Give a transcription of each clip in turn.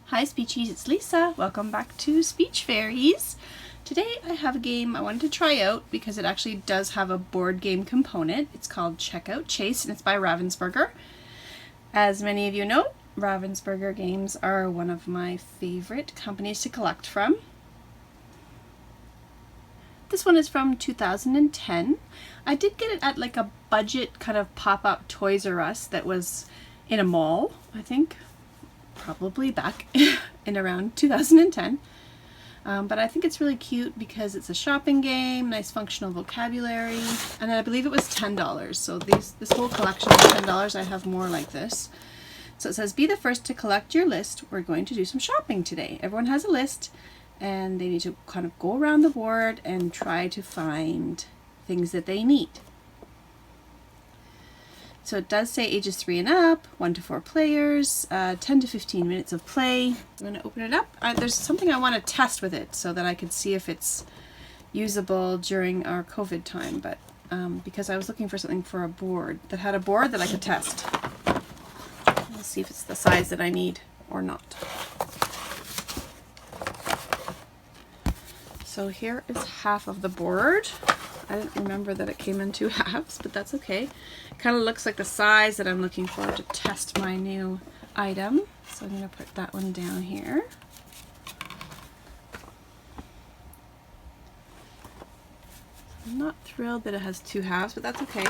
Hi Speechies, it's Lisa. Welcome back to Speech Fairies. Today I have a game I wanted to try out because it actually does have a board game component. It's called Checkout Chase and it's by Ravensburger. As many of you know, Ravensburger games are one of my favorite companies to collect from. This one is from 2010. I did get it at like a budget kind of pop-up Toys R Us that was in a mall, I think. Probably back in around 2010. But I think it's really cute because it's a shopping game, nice functional vocabulary, and I believe it was $10. So this whole collection is $10. I have more like this. So it says, be the first to collect your list. We're going to do some shopping today. Everyone has a list and they need to kind of go around the board and try to find things that they need. So it does say ages 3 and up, 1 to 4 players, 10 to 15 minutes of play. I'm going to open it up. There's something I want to test with it so that I could see if it's usable during our COVID time, but because I was looking for something for a board that had a board that I could test. Let's see if it's the size that I need or not. So here is half of the board. I didn't remember that it came in 2 halves, but that's okay. It kind of looks like the size that I'm looking for to test my new item. So I'm going to put that one down here. I'm not thrilled that it has 2 halves, but that's okay.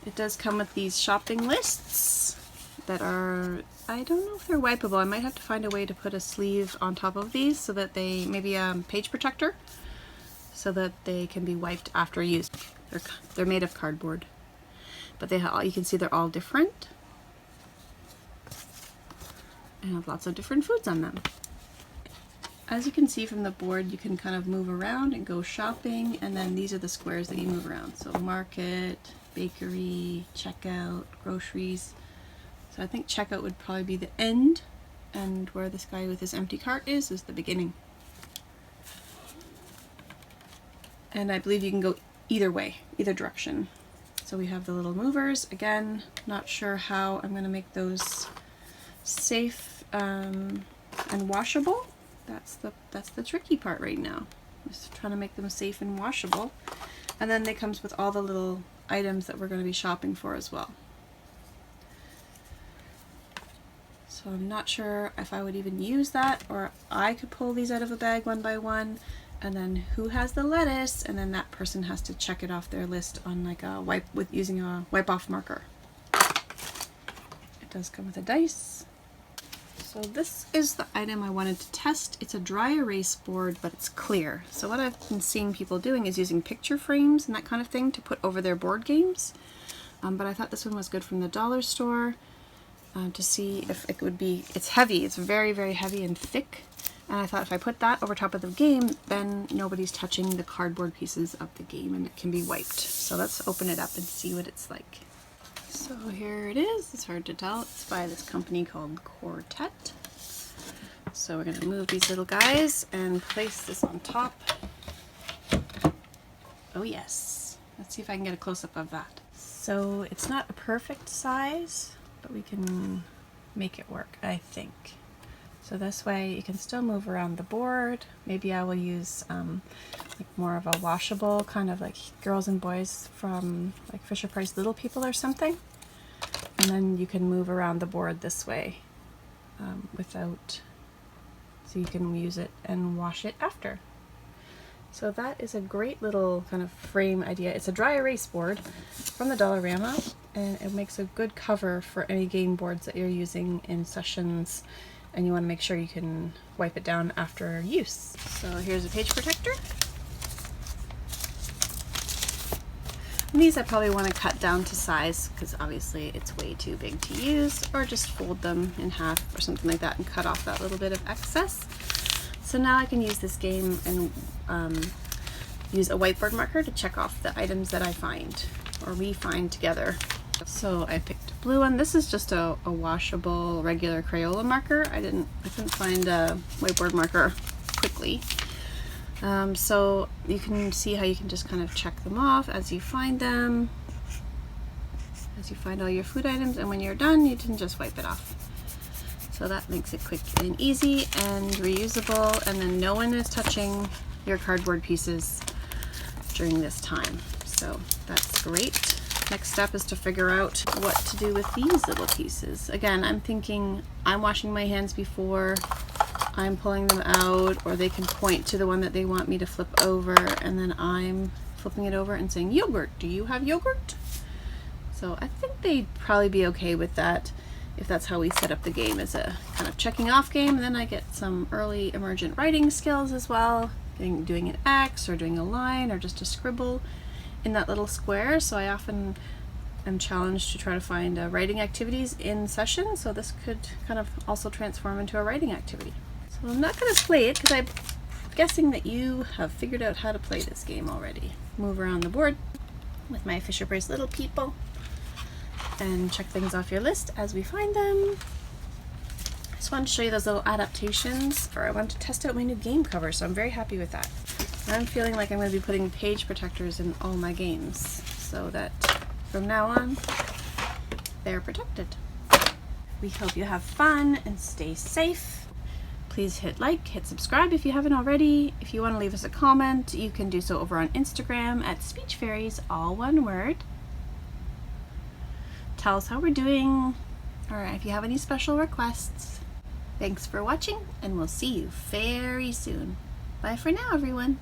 It does come with these shopping lists that are, I don't know if they're wipeable. I might have to find a way to put a sleeve on top of these so that they, maybe a page protector, so that they can be wiped after use. They're made of cardboard, but you can see they're all different and have lots of different foods on them. As you can see from the board, you can kind of move around and go shopping, and then these are the squares that you move around. So market, bakery, checkout, groceries. So I think checkout would probably be the end, and where this guy with his empty cart is the beginning. And I believe you can go either way, either direction. So we have the little movers. Again, not sure how I'm going to make those safe and washable. That's the tricky part right now. Just trying to make them safe and washable. And then it comes with all the little items that we're going to be shopping for as well. So I'm not sure if I would even use that, or I could pull these out of a bag one by one. And then who has the lettuce, and then that person has to check it off their list on like a using a wipe off marker. It does come with a dice. So this is the item I wanted to test. It's a dry erase board, but it's clear. So what I've been seeing people doing is using picture frames and that kind of thing to put over their board games. But I thought this one was good from the dollar store to see if it would be, it's heavy, it's very, very heavy and thick. And I thought if I put that over top of the game, then nobody's touching the cardboard pieces of the game and it can be wiped. So let's open it up and see what it's like. So here it is. It's hard to tell. It's by this company called Quartet. So we're going to move these little guys and place this on top. Oh yes. Let's see if I can get a close-up of that. So it's not a perfect size, but we can make it work, I think. So this way you can still move around the board. Maybe I will use like more of a washable, kind of like Girls and Boys from like Fisher-Price Little People or something. And then you can move around the board this way without, so you can use it and wash it after. So that is a great little kind of frame idea. It's a dry erase board from the Dollarama, and it makes a good cover for any game boards that you're using in sessions. And you want to make sure you can wipe it down after use. So here's a page protector. And these I probably want to cut down to size because obviously it's way too big to use, or just fold them in half or something like that and cut off that little bit of excess. So now I can use this game and use a whiteboard marker to check off the items that I find, or we find together. So I picked a blue one. This is just a washable regular Crayola marker. I couldn't find a whiteboard marker quickly. So you can see how you can just kind of check them off as you find them, as you find all your food items, and when you're done you can just wipe it off. So that makes it quick and easy and reusable, and then no one is touching your cardboard pieces during this time. So that's great. Next step is to figure out what to do with these little pieces. Again, I'm thinking I'm washing my hands before I'm pulling them out, or they can point to the one that they want me to flip over, and then I'm flipping it over and saying, yogurt, do you have yogurt? So I think they'd probably be okay with that if that's how we set up the game, as a kind of checking off game. And then I get some early emergent writing skills as well, doing an X or doing a line or just a scribble in that little square. So I often am challenged to try to find writing activities in session, so this could kind of also transform into a writing activity. So I'm not going to play it because I'm guessing that you have figured out how to play this game already. Move around the board with my Fisher-Price little people and check things off your list as we find them. I just wanted to show you those little adaptations, or I wanted to test out my new game cover, so I'm very happy with that. I'm feeling like I'm going to be putting page protectors in all my games so that from now on they're protected. We hope you have fun and stay safe. Please hit like, hit subscribe if you haven't already. If you want to leave us a comment, you can do so over on Instagram at Speech Fairies, all one word. Tell us how we're doing, or if you have any special requests. Thanks for watching, and we'll see you very soon. Bye for now, everyone.